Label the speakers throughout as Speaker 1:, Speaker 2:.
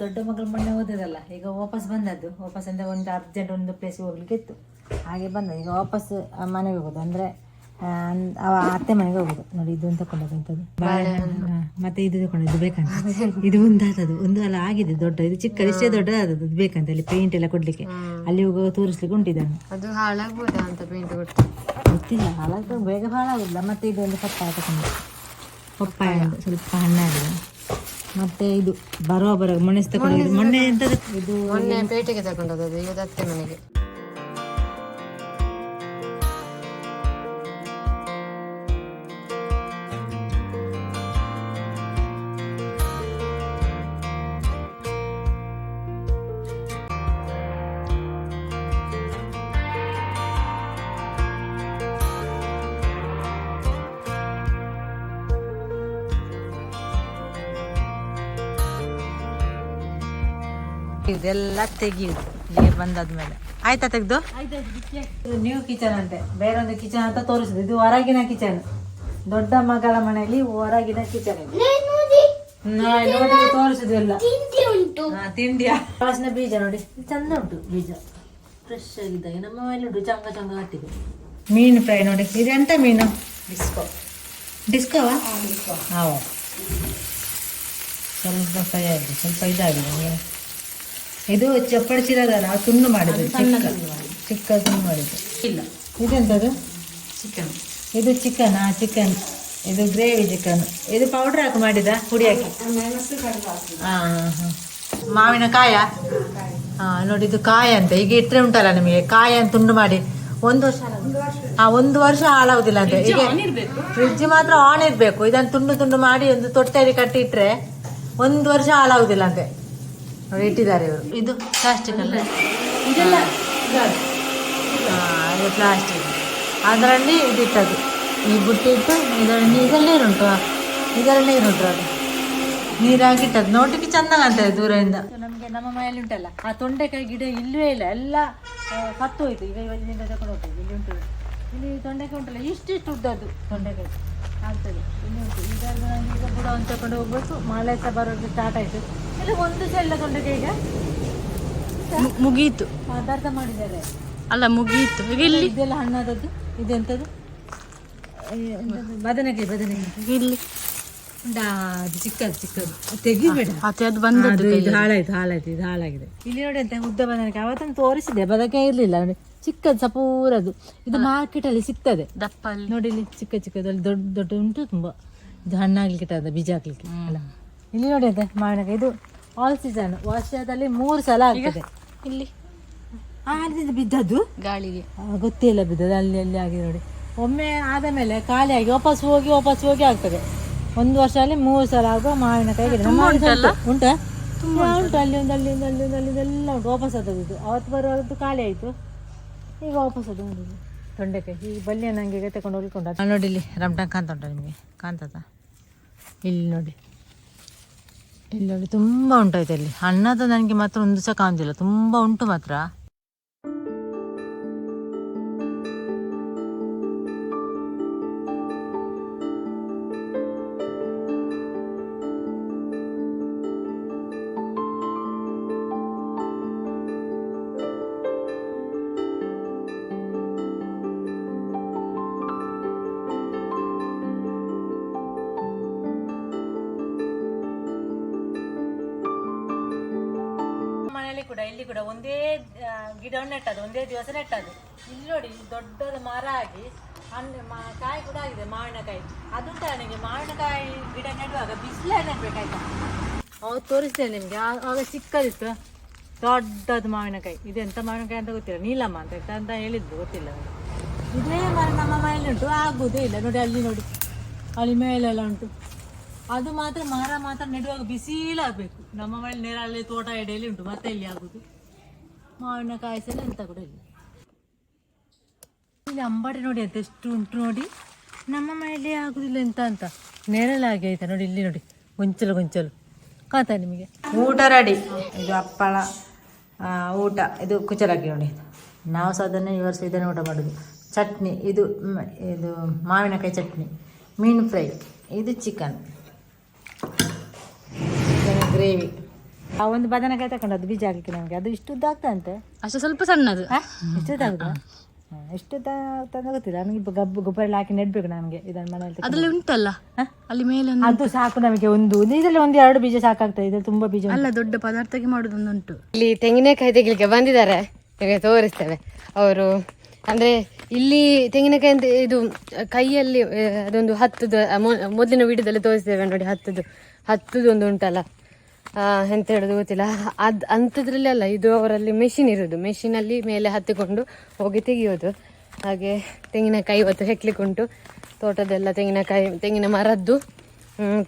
Speaker 1: ದೊಡ್ಡ ಮಗಳು ಮೊನ್ನೆ ಓದೋದಲ್ಲ, ಈಗ ವಾಪಸ್ ಬಂದದ್ದು. ವಾಪಸ್ ಅಂದರೆ ಒಂದು ಅರ್ಜೆಂಟ್ ಒಂದು ಪ್ಲೇಸ್ಗೆ ಹೋಗ್ಲಿಕ್ಕೆ ಇತ್ತು, ಹಾಗೆ ಬಂದ. ಈಗ ವಾಪಸ್ ಮನೆಗೆ ಹೋಗೋದು, ಅಂದರೆ ಅತ್ತೆ ಮನೆಗೆ ಹೋಗೋದು. ನೋಡಿ ಇದು ತಗೊಂಡದ್ದು ಎಂಥದ್ದು ಮತ್ತೆ ಇದು ತಗೊಂಡದ್ದು ಬೇಕಂತ. ಇದು ಒಂದಾದದು ಒಂದು ಅಲ್ಲ ಆಗಿದೆ ದೊಡ್ಡ, ಇದು ಚಿಕ್ಕ ಇಷ್ಟೇ ದೊಡ್ಡ ಆದದ್ದು ಬೇಕಂತ. ಅಲ್ಲಿ ಪೇಂಟ್ ಎಲ್ಲ ಕೊಡ್ಲಿಕ್ಕೆ ಅಲ್ಲಿ ಹೋಗೋ ತೋರಿಸ್ಲಿಕ್ಕೆ ಉಂಟಿದ್ದಾನೆ.
Speaker 2: ಅದು ಹಾಳಾಗ್ಬೋದಾ ಅಂತ ಪೇಂಟ್
Speaker 1: ಗೊತ್ತಿಲ್ಲ, ಹಾಳಾಗ ಬೇಗ ಹಾಳಾಗುದಿಲ್ಲ. ಮತ್ತೆ ಇದು ಒಂದು ಪಪ್ಪಾಯ ತಗೊಂಡು, ಪಪ್ಪಾಯ ಸ್ವಲ್ಪ ಹಣ್ಣಾಗಿದೆ. ಮತ್ತೆ ಇದು ಬರೋ ಮೊನ್ನೆ ತಗೊಂಡು, ಮೊನ್ನೆ ಎಂತದ ಇದು
Speaker 2: ಮೊನ್ನೆ ಪೇಟೆಗೆ ತಗೊಂಡದ್ದು, ಈಗ ಅತ್ತೆ ಮನೆಗೆ.
Speaker 1: ಇದೆಲ್ಲ ತೆಗಿಯುದು ಇಲ್ಲಿಗೆ ಬಂದಾದ್ಮೇಲೆ. ಆಯ್ತಾ ತೆಗ್ದು? ನ್ಯೂ ಕಿಚನ್ ಅಂತೆ, ಬೇರೊಂದು ಕಿಚನ್ ಅಂತ ತೋರಿಸುದು. ಇದು ಹೊರಗಿನ ಕಿಚನ್, ದೊಡ್ಡ ಮಗಳ ಮನೆಯಲ್ಲಿ ಹೊರಗಿನ ಕಿಚನ್ ಇದೆ. ನೋಡಿ ತೋರಿಸುದು ಎಲ್ಲ ತಿಂಡಿಯ ಹಲಸಿನ ಬೀಜ ನೋಡಿ ಚಂದ ಉಂಟು, ಬೀಜ ಫ್ರೆಶ್ ಆಗಿದ್ದಾಗ ನಮ್ಮ ಮನೇಲಿ ಉಂಟು, ಚಂಗ ಚಂಗ ಕಟ್ಟಿದೆ. ಮೀನು ಫ್ರೈ ನೋಡಿ, ಇದೆಂತ ಮೀನು? ಡಿಸ್ಕೋ. ಡಿಸ್ಕೋವಾ? ಹಾಂ, ಸ್ವಲ್ಪ ಫ್ರೈ ಆಗಿದೆ, ಸ್ವಲ್ಪ ಇದಾಗಿದೆ. ಇದು ಚಪ್ಪಡಿಸಿರೋದ, ನಾವು ತುಂಡು ಮಾಡಿದ್ದು, ಚಿಕ್ಕ ತುಂಡು ಮಾಡಿದ್ದು. ಇಲ್ಲ, ಇದೆಂಥದ್ದು? ಚಿಕನ್. ಇದು ಚಿಕನ್. ಚಿಕನ್ ಇದು ಗ್ರೇವಿ ಚಿಕನ್. ಇದು ಪೌಡ್ರ್ ಹಾಕಿ ಮಾಡಿದ, ಪುಡಿ ಹಾಕಿ. ಹಾಂ ಹಾಂ. ಮಾವಿನಕಾಯ. ಹಾಂ ನೋಡಿ, ಇದು ಕಾಯ ಅಂತ ಈಗ ಇಟ್ಟರೆ ಉಂಟಲ್ಲ ನಿಮಗೆ, ಕಾಯ ಅಂತ ತುಂಡು ಮಾಡಿ 1 ವರ್ಷ. ಹಾಂ, 1 ವರ್ಷ ಹಾಳಾಗುದಿಲ್ಲ ಅಂತ. ಈಗ ಫ್ರಿಡ್ಜ್ ಮಾತ್ರ ಆನ್ ಇರಬೇಕು. ಇದನ್ನು ತುಂಡು ತುಂಡು ಮಾಡಿ ಒಂದು ತೊಟ್ಟೆಯಲ್ಲಿ ಕಟ್ಟಿಟ್ರೆ 1 ವರ್ಷ ಹಾಳಾಗುದಿಲ್ಲ ಅಂತೆ. ನೋಡಿ ಇಟ್ಟಿದ್ದಾರೆ ಇವರು. ಇದು ಪ್ಲಾಸ್ಟಿಕ್ ಅಲ್ಲ, ಇದೆಲ್ಲ ಇದು ಪ್ಲಾಸ್ಟಿಕ್. ಅದರಲ್ಲಿ ಇದಿಟ್ಟದು, ಈ ಬುಟ್ಟಿ ಇಟ್ಟು ಇದರಲ್ಲಿ ನೀರುಂಟು, ಇದರಲ್ಲಿ ನೀರುಂಟು, ಅದು ನೀರಾಗಿಟ್ಟದು. ನೋಡ್ಲಿಕ್ಕೆ ಚಂದ ಕಾಣ್ತದೆ ದೂರದಿಂದ. ನಮಗೆ ನಮ್ಮ ಮನೆಯಲ್ಲಿ ಉಂಟಲ್ಲ ಆ ತೊಂಡೆಕಾಯಿ ಗಿಡ ಇಲ್ಲವೇ ಇಲ್ಲ, ಎಲ್ಲ ಸತ್ತು ಹೋಯ್ತು. ಈಗ ಇಲ್ಲಿಂದ ತಗೊಂಡು ಹೋಗ್ತದೆ. ಇಲ್ಲಿ ಉಂಟು, ಇಲ್ಲಿ ತೊಂಡೆಕಾಯಿ ಉಂಟಲ್ಲ, ಇಷ್ಟಿಷ್ಟು ಉದ್ದದ್ದು ತೊಂಡೆಕಾಯಿ ಆಗ್ತದೆ. ಇಲ್ಲಿ ಉಂಟು. ಈಗ ಬುಡ ಒಂದು ತಗೊಂಡು ಹೋಗ್ಬೇಕು. ಮಳೆ ಸಹ ಬರೋದು ಸ್ಟಾರ್ಟ್ ಆಯಿತು. ಇಲ್ಲ ಒಂದು ಸಲ ತೊಂಡೆಕಾಯಿ ಈಗ
Speaker 2: ಮುಗೀತು,
Speaker 1: ಪದಾರ್ಥ ಮಾಡಿದ್ದಾರೆ
Speaker 2: ಅಲ್ಲ ಮುಗೀತು. ಈಗ ಇಲ್ಲಿ
Speaker 1: ಇದೆಲ್ಲ ಹಣ್ಣಾದದ್ದು. ಇದೆಂಥದ್ದು? ಬದನೆಕಾಯಿ. ಬದನೆಕಾಯಿ ಇಲ್ಲಿ ಅದು ಚಿಕ್ಕದು ತೆಗಿಬೇಡ,
Speaker 2: ಅದು ಬಂದದ್ದು.
Speaker 1: ಇದು ಹಾಳಾಯ್ತು, ಇದು ಹಾಳಾಗಿದೆ. ಇಲ್ಲಿ ನೋಡಿ ಅಂತ ಉದ್ದ ಬದನೆಕಾಯಿ ಅವತ್ತನ್ನು ತೋರಿಸಿದೆ, ಬದನೆಕಾಯಿ ಇರಲಿಲ್ಲ ನೋಡಿ, ಚಿಕ್ಕದು ಸಪೂರದು. ಇದು ಮಾರ್ಕೆಟಲ್ಲಿ ಸಿಗ್ತದೆ ದಪ್ಪ. ನೋಡಿ ಇಲ್ಲಿ ಚಿಕ್ಕದಲ್ಲಿ ದೊಡ್ಡ ದೊಡ್ಡ ಉಂಟು ತುಂಬ. ಇದು ಹಣ್ಣಾಗ್ಲಿಕ್ಕೆ ಇಟ್ಟದ, ಬೀಜ ಹಾಕ್ಲಿಕ್ಕೆ ಅಲ್ಲ. ಇಲ್ಲಿ ನೋಡಿ ಅಂತ ಮಾವಿನಕಾಯಿ. ಇದು ಆಲ್ ಸೀಸನ್, ವರ್ಷದಲ್ಲಿ 3 ಸಲ ಆಗ್ತದೆ. ಇಲ್ಲಿ ಆದ್ರಿಂದ ಬಿದ್ದದ್ದು
Speaker 2: ಗಾಳಿಗೆ
Speaker 1: ಗೊತ್ತಿಲ್ಲ, ಬಿದ್ದದ್ದು ಅಲ್ಲಿ ಆಗಿದೆ ನೋಡಿ. ಒಮ್ಮೆ ಆದ ಮೇಲೆ ಖಾಲಿ ಆಗಿ ವಾಪಸ್ ಹೋಗಿ ಆಗ್ತದೆ. 1 ವರ್ಷದಲ್ಲಿ 3 ಸಲ ಆಗುವ ಮಾವಿನಕಾಯಿ ಗಿಡ ಉಂಟಾ? ಉಂಟು, ಅಲ್ಲಿ ಒಂದು ಎಲ್ಲ ಉಂಟು. ವಾಪಸ್ ಆದದ್ದು ಇದು. ಅವತ್ತು ಬರುವಾಗದ್ದು ಖಾಲಿ ಆಯಿತು, ಈಗ ವಾಪಸ್ ಅದು ನೋಡಿದ್ದು ತೊಂಡೆಕಾಯಿ. ಈ ಬಲ್ಯ ನನಗೆ ತಗೊಂಡು ಹೋಗ್ಕೊಂಡು ನೋಡಿ. ಇಲ್ಲಿ ರಮ್ಟಂಗ್ ಕಾಣ್ತಾ ಉಂಟು ನಿಮಗೆ, ಕಾಣ್ತದ? ಇಲ್ಲಿ ನೋಡಿ ತುಂಬ ಉಂಟಾಯ್ತು. ಅಲ್ಲಿ ಹಣ್ಣದು ನನಗೆ ಮಾತ್ರ ಒಂದು ಸಹ ಕಾಣುದಿಲ್ಲ, ತುಂಬ ಉಂಟು ಮಾತ್ರ. ಇಲ್ಲಿ ಕೂಡ ಒಂದೇ ಗಿಡವನ್ನು ನೆಟ್ಟದು, ಒಂದೇ ದಿವಸ ನೆಟ್ಟದು. ಇಲ್ಲಿ ನೋಡಿ ದೊಡ್ಡದ ಮರ ಆಗಿ ಕಾಯಿ ಕೂಡ ಆಗಿದೆ, ಮಾವಿನಕಾಯಿ. ಅದುಂಟ ನನಗೆ ಮಾವಿನಕಾಯಿ ಗಿಡ ನೆಡುವಾಗ ಬಿಸಿಲೇ ನೆಡ್ಬೇಕಾಯ್ತಾ. ಅವತ್ತು ತೋರಿಸ್ತೇನೆ ನಿಮಗೆ, ಆಗ ಚಿಕ್ಕದಿತ್ತು ದೊಡ್ಡದು ಮಾವಿನಕಾಯಿ. ಇದೆಂತ ಮಾವಿನಕಾಯಿ ಅಂತ ಗೊತ್ತಿಲ್ಲ, ನೀಲಮ್ಮ ಅಂತ ಹೇಳಿದ್ರು, ಗೊತ್ತಿಲ್ಲ. ಇದೇ ಮರ ನಮ್ಮ ಮನೆಯಲ್ಲಿ ಉಂಟು, ಆಗುವುದೇ ಇಲ್ಲ ನೋಡಿ. ಅಲ್ಲಿ ನೋಡಿ, ಅಲ್ಲಿ ಮೇಲೆಲ್ಲ ಉಂಟು. ಅದು ಮಾತ್ರ ಮರ ಮಾತ್ರ ನೆಡುವಾಗ ಬಿಸಿಲಾಗಬೇಕು. ನಮ್ಮ ಮನೇಲಿ ನೆರಳಲ್ಲಿ ತೋಟ ಎಡೆಯಲ್ಲಿ ಉಂಟು, ಮತ್ತೆ ಇಲ್ಲಿ ಆಗುದು. ಮಾವಿನ ಕಾಯಿಸಲ್ಲ ಎಂತ ಕೂಡ ಇಲ್ಲ. ಇಲ್ಲಿ ಅಂಬಾಡಿ ನೋಡಿ ಅಂತ ಎಷ್ಟು ಉಂಟು ನೋಡಿ. ನಮ್ಮ ಮನೆಯಲ್ಲಿ ಆಗುದಿಲ್ಲ ಎಂತ ಅಂತ, ನೆರಳಾಗಿ ಆಯ್ತಾ ನೋಡಿ. ಇಲ್ಲಿ ನೋಡಿ ಗೊಂಚಲು ಕಾಣ್ತಾ ನಿಮಗೆ. ಊಟ ರೆಡಿ. ಇದು ಹಪ್ಪಳ ಊಟ, ಇದು ಕುಚಲಕ್ಕಿ ನೋಡಿ. ನಾವು ಸಹ ಅದನ್ನೇ ಈ ವರ್ಷ ಇದನ್ನೇ ಊಟ ಮಾಡೋದು. ಚಟ್ನಿ, ಇದು ಮಾವಿನಕಾಯಿ ಚಟ್ನಿ, ಮೀನು ಫ್ರೈ, ಇದು ಚಿಕನ್ ಗ್ರೇವಿ. ಆ ಒಂದು ಬದನೆಕಾಯಿ ತಗೊಂಡದ್ದು ಬೀಜ ಹಾಕ್ಲಿಕ್ಕೆ ನಮಗೆ ಅದು ಇಷ್ಟು ಉದ್ದ ಆಗ್ತಂತೆ.
Speaker 2: ಅಷ್ಟೇ ಸ್ವಲ್ಪ ಸಣ್ಣದು.
Speaker 1: ಇಷ್ಟು ಉದ್ದ ಎಷ್ಟು ತಂದ ಗೊತ್ತಿಲ್ಲ ನನಗೆ. ಗೊಬ್ಬರ ಎಲ್ಲ ಹಾಕಿ ನೆಡ್ಬೇಕು ನಮಗೆ ಇದನ್ನ ಮನೆಯಲ್ಲಿ.
Speaker 2: ಅದ್ರಲ್ಲಿ ಉಂಟಲ್ಲ ಅಲ್ಲಿ ಮೇಲೆ
Speaker 1: ಅದು ಸಾಕು ನಮಗೆ. ಇದರಲ್ಲಿ 1-2 ಬೀಜ ಸಾಕಾಗ್ತದೆ. ಇದ್ರಲ್ಲಿ ತುಂಬಾ ಬೀಜ
Speaker 2: ಅಲ್ಲ, ದೊಡ್ಡ ಪದಾರ್ಥಕ್ಕೆ ಮಾಡೋದೊಂದುಂಟು.
Speaker 3: ಇಲ್ಲಿ ತೆಂಗಿನಕಾಯಿ ತೆಗಿಲಿಕ್ಕೆ ಬಂದಿದ್ದಾರೆ, ನಿಮಗೆ ತೋರಿಸ್ತೇವೆ. ಅವರು ಅಂದ್ರೆ ಇಲ್ಲಿ ತೆಂಗಿನಕಾಯಿ ಅಂತ ಇದು ಕೈಯಲ್ಲಿ ಅದೊಂದು 10 ಮೊದಲಿನ ವಿಡಿಯೋದಲ್ಲಿ ತೋರಿಸ್ತೇವೆ ನೋಡಿ. 10 ಒಂದು ಉಂಟಲ್ಲ, ಎಂತ ಹೇಳೋದು ಗೊತ್ತಿಲ್ಲ. ಅಂಥದ್ರಲ್ಲಿ ಅಲ್ಲ, ಇದು ಅವರಲ್ಲಿ ಮೆಷಿನ್ ಇರೋದು. ಮೆಷಿನಲ್ಲಿ ಮೇಲೆ ಹತ್ತಿಕೊಂಡು ಹೋಗಿ ತೆಗಿಯೋದು. ಹಾಗೆ ತೆಂಗಿನಕಾಯಿ ಇವತ್ತು ಹೆಕ್ಲಿಕ್ಕೆ ಉಂಟು. ತೋಟದೆಲ್ಲ ತೆಂಗಿನ ಮರದ್ದು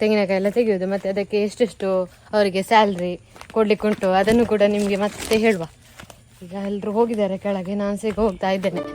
Speaker 3: ತೆಂಗಿನಕಾಯಿ ಎಲ್ಲ ತೆಗೆಯೋದು. ಮತ್ತು ಅದಕ್ಕೆ ಎಷ್ಟೆಷ್ಟು ಅವರಿಗೆ ಸ್ಯಾಲ್ರಿ ಕೊಡ್ಲಿಕ್ಕೆ ಉಂಟು ಅದನ್ನು ಕೂಡ ನಿಮಗೆ ಮತ್ತೆ ಹೇಳುವ. ಈಗ ಎಲ್ಲರೂ ಹೋಗಿದ್ದಾರೆ ಕೆಳಗೆ, ನಾನು ಸಹ ಹೋಗ್ತಾ ಇದ್ದೇನೆ.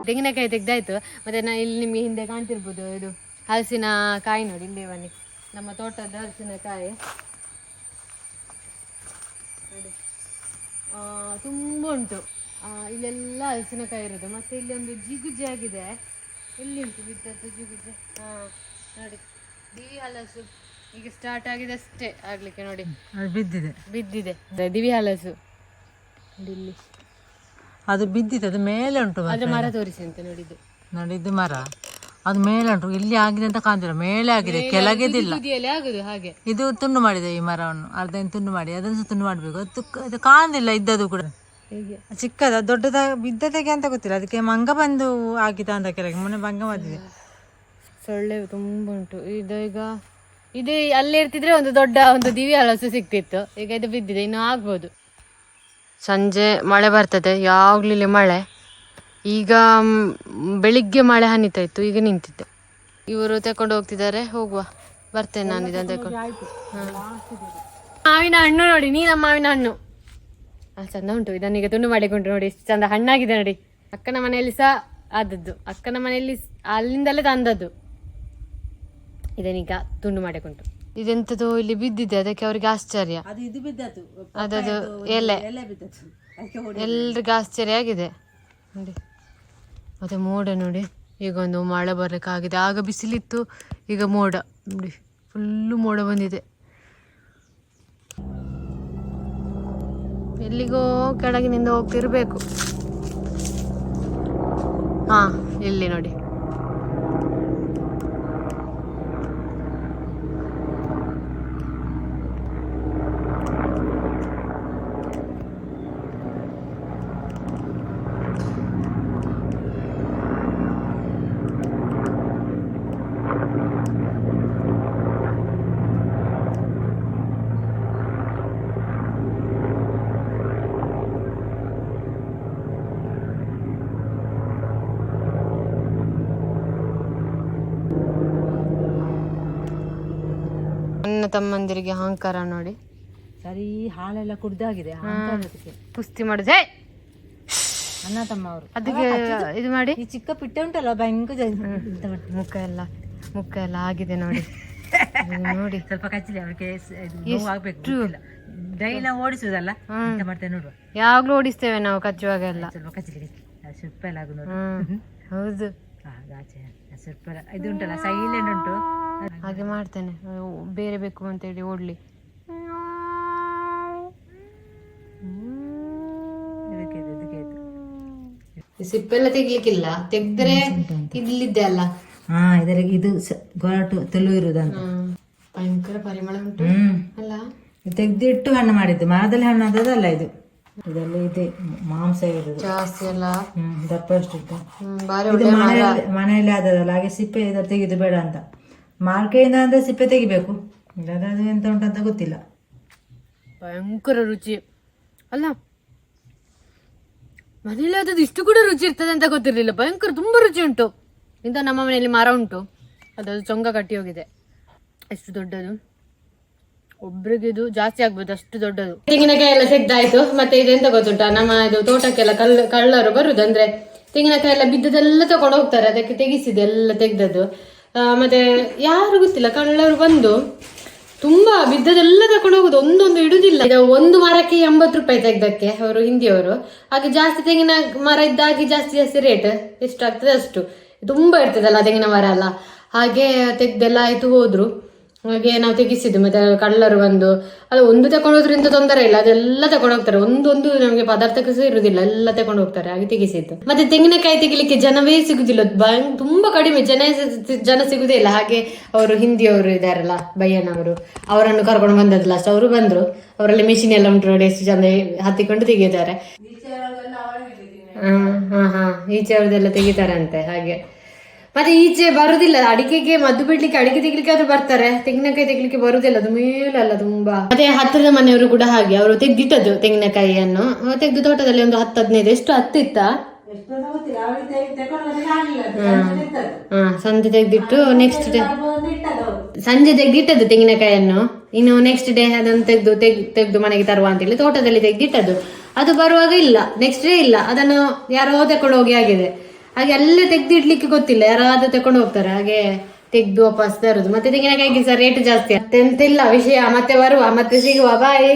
Speaker 3: ತೆಂಗಿನಕಾಯಿ ತೆಗ್ದಾಯ್ತು. ಮತ್ತೆ ನಾ ಇಲ್ಲಿ ನಿಮಗೆ ಹಿಂದೆ ಕಾಣ್ತಿರ್ಬೋದು, ಇದು ಹಲಸಿನ ಕಾಯಿ ನೋಡಿ. ಇಲ್ಲಿ ಬನ್ನಿ, ನಮ್ಮ ತೋಟದ ಹಲಸಿನಕಾಯಿ ನೋಡಿ, ತುಂಬ ಉಂಟು. ಇಲ್ಲೆಲ್ಲ ಹಲಸಿನಕಾಯಿ ಇರೋದು. ಮತ್ತೆ ಇಲ್ಲಿ ಒಂದು ಜಿಗುಜ್ಜೆ ಆಗಿದೆ. ಎಲ್ಲಿ ಉಂಟು ಬಿದ್ದದ್ದು ಜಿಗುಜ್ಜೆ? ನೋಡಿ, ದಿವಿ ಹಲಸು ಈಗ ಸ್ಟಾರ್ಟ್ ಆಗಿದೆ ಅಷ್ಟೇ ಆಗ್ಲಿಕ್ಕೆ. ನೋಡಿ ಬಿದ್ದಿದೆ ದಿವಿ ಹಲಸು. ಇಲ್ಲಿ
Speaker 1: ಅದು ಬಿದ್ದಿದೆ, ಅದು ಮೇಲೆ ಉಂಟು.
Speaker 3: ಅದ್ರ ಮರ ತೋರಿಸಿ ಅಂತ ನೋಡಿದ್ದು.
Speaker 1: ನೋಡಿದ್ದು ಮರ ಅದು ಮೇಲೆ ಉಂಟು. ಇಲ್ಲಿ ಆಗಿದೆ ಅಂತ ಕಾಣ್ತಿಲ್ಲ, ಮೇಲೆ ಆಗಿದೆ, ಕೆಳಗೆದಿಲ್ಲ.
Speaker 3: ಆಗುದು ಹಾಗೆ.
Speaker 1: ಇದು ತುಂಡು ಮಾಡಿದೆ ಈ ಮರವನ್ನು, ಅರ್ಧ ತುಂಡು ಮಾಡಿ ಅದನ್ನು ತುಂಡು ಮಾಡಬೇಕು. ಅದು ಕಾಣುದಿಲ್ಲ ಇದ್ದದು ಕೂಡ. ಚಿಕ್ಕದ ದೊಡ್ಡದ ಬಿದ್ದದಕ್ಕೆ ಅಂತ ಗೊತ್ತಿಲ್ಲ. ಅದಕ್ಕೆ ಮಂಗ ಬಂದು ಆಗಿದ ಅಂತ ಕೆಳಗೆ ಮೊನ್ನೆ ಮಂಗ ಬಂದಿದೆ.
Speaker 3: ಸೊಳ್ಳೆ ತುಂಬ ಉಂಟು. ಇದು ಅಲ್ಲೇ ಇರ್ತಿದ್ರೆ ಒಂದು ದೊಡ್ಡ ಒಂದು ದಿವ್ಯ ಹಲಸು ಸಿಕ್ತಿತ್ತು. ಈಗ ಇದು ಬಿದ್ದಿದೆ, ಇನ್ನು ಆಗ್ಬೋದು. ಸಂಜೆ ಮಳೆ ಬರ್ತದೆ, ಯಾವಾಗಲೂ ಇಲ್ಲಿ ಮಳೆ. ಈಗ ಬೆಳಿಗ್ಗೆ ಮಳೆ ಹನಿತಾ ಇತ್ತು, ಈಗ ನಿಂತಿದ್ದೆ. ಇವರು ತಕೊಂಡು ಹೋಗ್ತಿದ್ದಾರೆ, ಹೋಗುವ, ಬರ್ತೇನೆ ನಾನು ಇದನ್ನು ತಕೊಂಡು. ಮಾವಿನ ಹಣ್ಣು ನೋಡಿ, ನಮ್ಮ ಮಾವಿನ ಹಣ್ಣು ಚಂದ ಉಂಟು. ಇದನ್ನೀಗ ತುಂಡು ಮಾಡಿಕೊಂಡು ನೋಡಿ, ಎಷ್ಟು ಚಂದ ಹಣ್ಣಾಗಿದೆ ನೋಡಿ. ಅಕ್ಕನ ಮನೆಯಲ್ಲಿ ಸಹ ಆದದ್ದು, ಅಕ್ಕನ ಮನೆಯಲ್ಲಿ ಅಲ್ಲಿಂದಲೇ ತಂದದ್ದು. ಇದನ್ನೀಗ ತುಂಡು ಮಾಡಿಕೊಂಡು. ಇದೆಂಥದ್ದು ಇಲ್ಲಿ ಬಿದ್ದಿದೆ, ಅದಕ್ಕೆ ಅವ್ರಿಗೆ ಆಶ್ಚರ್ಯ. ಅದದು ಎಲೆ ಎಲ್ರಿಗೂ ಆಶ್ಚರ್ಯ ಆಗಿದೆ ನೋಡಿ. ಮತ್ತೆ ಮೋಡ ನೋಡಿ, ಈಗ ಒಂದು ಮಳೆ ಬರ್ಲಿಕ್ಕಾಗಿದೆ. ಆಗ ಬಿಸಿಲಿತ್ತು, ಈಗ ಮೋಡ ನೋಡಿ, ಫುಲ್ಲು ಮೋಡ ಬಂದಿದೆ. ಎಲ್ಲಿಗೋ ಕೆಳಗಿನಿಂದ ಹೋಗ್ತಿರ್ಬೇಕು. ಹಾ, ಇಲ್ಲಿ ನೋಡಿ. ಅಣ್ಣ ತಮ್ಮಂದಿರಿಗೆ ಅಹಂಕಾರ ನೋಡಿ.
Speaker 1: ಸರಿ, ಹಾಲೆಲ್ಲ ಕುಡ್ದಾಗಿದೆ,
Speaker 3: ಕುಸ್ತಿ ಮಾಡುದು.
Speaker 1: ಅಣ್ಣ ತಮ್ಮ ಅವರು
Speaker 3: ಅದಕ್ಕೆ ಇದು ಮಾಡಿ.
Speaker 1: ಈ ಚಿಕ್ಕ ಪಿಟ್ಟೆ ಉಂಟಲ್ಲ ಭಯಂಕರ
Speaker 3: ಮುಖ ಎಲ್ಲ ಆಗಿದೆ ನೋಡಿ. ನೋಡಿ
Speaker 1: ಸ್ವಲ್ಪ ಕಚ್ಚಲಿ, ಅವ್ರಿಗೆ ಆಗ್ಬೇಕು. ಡೈಲಿ ಓಡಿಸುದಲ್ಲ, ಮಾಡ್ತೇವೆ ನೋಡುವ.
Speaker 3: ಯಾವಾಗ್ಲೂ ಓಡಿಸ್ತೇವೆ ನಾವು ಕಚ್ಚುವಾಗ ಎಲ್ಲ.
Speaker 1: ಸ್ವಲ್ಪ ಕಚ್ಚಲಿ, ಸ್ವಲ್ಪ ಎಲ್ಲ ಆಗು ನೋಡಿ.
Speaker 3: ಹೌದು,
Speaker 1: ಸ್ವಲ್ಪ ಇದು ಉಂಟಲ್ಲ, ಸೈಲೆಂಟ್ ಉಂಟು.
Speaker 3: ಹಾಗೆ ಮಾಡ್ತೇನೆ, ಬೇರೆ ಬೇಕು ಅಂತ ಹೇಳಿ ಓಡ್ಲಿ. ಸಿಪ್ಪೆಲ್ಲ ತೆಗ್ಲಿಕ್ಕಿಲ್ಲ, ತೆಗ್ದ್ರೆ ಇಲ್ಲಿದ್ದೆ ಅಲ್ಲ.
Speaker 1: ಇದರ ಇದು ಗೊರಟು ತೆಲು ಇರುದಂತ.
Speaker 3: ಭಯಂಕರ ಪರಿಮಳ ಉಂಟು ಅಲ್ಲ.
Speaker 1: ತೆಗ್ದಿಟ್ಟು ಹಣ್ಣು ಮಾಡಿದ್ದು, ಮರದಲ್ಲಿ ಹಣ್ಣು ಆದದಲ್ಲ ಇದು. ಇದೆಲ್ಲ ಇದೆ ಮಾಂಸ ಇರೋದು
Speaker 3: ಜಾಸ್ತಿ ಅಲ್ಲ.
Speaker 1: ದಪ್ಪ ಅಷ್ಟಿತ್ತು.
Speaker 3: ಬಾರಿ
Speaker 1: ಇದು ಮನೆಯಲ್ಲಿ ಆದದಲ್ಲ, ಹಾಗೆ ಸಿಪ್ಪೆ ತೆಗೆದು ಬೇಡ ಅಂತ. ಮಾರ್ಕೆಯಿಂದ ಅಂದ್ರೆ ಸಿಪ್ಪೆ ತೆಗಿಬೇಕು, ಇಲ್ಲಾಂದ್ರೆ ಅದು ಎಂತ ಉಂಟಂತ ಗೊತ್ತಿಲ್ಲ.
Speaker 3: ಭಯಂಕರ ರುಚಿ ಅಲ್ಲ. ಮನೇಲಿ ಅದು ಇಷ್ಟು ಕೂಡ ರುಚಿ ಇರ್ತದೆ ಅಂತ ಗೊತ್ತಿರ್ಲಿಲ್ಲ. ಭಯಂಕರ ತುಂಬಾ ರುಚಿ ಉಂಟು. ಇಂಥ ನಮ್ಮ ಮನೆಯಲ್ಲಿ ಮರ ಉಂಟು, ಅದು ಚೊಂಗ ಕಟ್ಟಿ ಹೋಗಿದೆ. ಎಷ್ಟು ದೊಡ್ಡದು, ಒಬ್ರಿಗೆ ಇದು ಜಾಸ್ತಿ ಆಗ್ಬೋದು ಅಷ್ಟು ದೊಡ್ಡದು. ತೆಂಗಿನಕಾಯಿ ಎಲ್ಲ ತೆಗ್ದಾಯ್ತು. ಮತ್ತೆ ಇದೆಂತ ಗೊತ್ತುಂಟ, ನಮ್ಮ ಇದು ತೋಟಕ್ಕೆಲ್ಲ ಕಳ್ಳರು ಬರುದು. ಅಂದ್ರೆ ತೆಂಗಿನಕಾಯಿ ಎಲ್ಲ ಬಿದ್ದದೆಲ್ಲ ತಗೊಂಡು ಹೋಗ್ತಾರೆ, ಅದಕ್ಕೆ ತೆಗಿಸಿದೆ ಎಲ್ಲ ತೆಗ್ದದ್ದು. ಮತ್ತೆ ಯಾರು ಗೊತ್ತಿಲ್ಲ, ಕಳ್ಳರು ಬಂದು ತುಂಬಾ ಬಿದ್ದದೆಲ್ಲ ತಕೊಂಡು ಹೋಗುದು, ಒಂದೊಂದು ಇಡುದಿಲ್ಲ. ಇದು ಒಂದು ಮರಕ್ಕೆ 80 ರೂಪಾಯಿ ತೆಗ್ದಕ್ಕೆ ಅವರು ಹಿಂದಿಯವರು. ಹಾಗೆ ಜಾಸ್ತಿ ತೆಂಗಿನ ಮರ ಇದ್ದಾಗಿ ಜಾಸ್ತಿ ಜಾಸ್ತಿ ರೇಟ್ ಎಷ್ಟಾಗ್ತದೆ ಅಷ್ಟು. ತುಂಬಾ ಇರ್ತದಲ್ಲ ತೆಂಗಿನ ಮರ ಎಲ್ಲ, ಹಾಗೆ ತೆಗ್ದೆಲ್ಲ ಆಯ್ತು ಹೋದ್ರು. ಹಾಗೆ ನಾವು ತೆಗಿಸಿದ್ದು. ಮತ್ತೆ ಕಳ್ಳರು ಬಂದು ಅದು ಒಂದು ತಗೊಂಡೋದ್ರಿಂದ ತೊಂದರೆ ಇಲ್ಲ, ಅದೆಲ್ಲ ತಗೊಂಡು ಹೋಗ್ತಾರೆ. ಒಂದೊಂದು ನಮಗೆ ಪದಾರ್ಥಕ್ಕೆ ಸಹ ಇರುದಿಲ್ಲ, ಎಲ್ಲ ತಗೊಂಡು ಹೋಗ್ತಾರೆ. ಹಾಗೆ ತೆಗಿಸಿದ್ದು. ಮತ್ತೆ ತೆಂಗಿನಕಾಯಿ ತೆಗಿಲಿಕ್ಕೆ ಜನವೇ ಸಿಗುದಿಲ್ಲ, ತುಂಬಾ ಕಡಿಮೆ ಜನ ಸಿಗುದೇ ಇಲ್ಲ. ಹಾಗೆ ಅವರು ಹಿಂದಿಯವರು ಇದಾರಲ್ಲ, ಬಯ್ಯನವರು, ಅವರನ್ನು ಕರ್ಕೊಂಡು ಬಂದದ್ದು ಲಾಸ್ಟ್. ಅವರು ಬಂದ್ರು, ಅವರಲ್ಲಿ ಮೆಷಿನ್ ಎಲ್ಲ ಉಂಟು ನೋಡಿ, ಎಷ್ಟು ಚಂದ ಹತ್ತಿಕೊಂಡು ತೆಗಿತಾರೆ. ಈಚೆ ಅವ್ರದ್ದೆಲ್ಲ ತೆಗಿತಾರೆ ಅಂತೆ. ಹಾಗೆ ಮತ್ತೆ ಈಚೆ ಬರುದಿಲ್ಲ ಅಡಿಕೆಗೆ ಮದ್ದು ಬಿಡ್ಲಿಕ್ಕೆ, ಅಡಿಕೆ ತೆಗಿಲಿಕ್ಕೆ ಆದ್ರೂ ಬರ್ತಾರೆ, ತೆಂಗಿನಕಾಯಿ ತೆಗಿಲಿಕ್ಕೆ ಬರುದಿಲ್ಲ, ಅದು ಮೇಲಲ್ಲ ತುಂಬಾ. ಮತ್ತೆ ಹತ್ತಿರದ ಮನೆಯವರು ಕೂಡ ಹಾಗೆ, ಅವರು ತೆಗ್ದಿಟ್ಟದ್ದು ತೆಂಗಿನಕಾಯಿಯನ್ನು ತೆಗ್ದು ತೋಟದಲ್ಲಿ ಒಂದು 10-15 ಎಷ್ಟು ಹತ್ತಿತ್ತ ಸಂಜೆ ತೆಗ್ದಿಟ್ಟು ನೆಕ್ಸ್ಟ್ ಡೇ ಸಂಜೆ ತೆಗ್ದಿಟ್ಟದ್ದು ತೆಂಗಿನಕಾಯಿಯನ್ನು. ಇನ್ನು ನೆಕ್ಸ್ಟ್ ಡೇ ಅದನ್ನು ತೆಗ್ದು ಮನೆಗೆ ತರುವ ಅಂತೇಳಿ ತೋಟದಲ್ಲಿ ತೆಗ್ದಿಟ್ಟದ್ದು. ಅದು ಬರುವಾಗ ಇಲ್ಲ, ನೆಕ್ಸ್ಟ್ ಡೇ ಇಲ್ಲ, ಅದನ್ನು ಯಾರೋ ತಕೊಂಡು ಹೋಗಿ ಆಗಿದೆ. ಹಾಗೆ ಅಲ್ಲೇ ತೆಗ್ದಿಡ್ಲಿಕ್ಕೆ ಗೊತ್ತಿಲ್ಲ, ಯಾರಾದ್ರೂ ತಕೊಂಡು ಹೋಗ್ತಾರೆ. ಹಾಗೆ ತೆಗ್ದು ವಾಪಸ್ ತರುದು. ಮತ್ತೆ ತೆಂಗಿನಕಾಯಿಗೆ ಸಹ ರೇಟ್ ಜಾಸ್ತಿ. ಎಂತಿಲ್ಲ ವಿಷಯ, ಮತ್ತೆ ಬರುವ, ಮತ್ತೆ ಸಿಗುವ, ಬಾಯ್.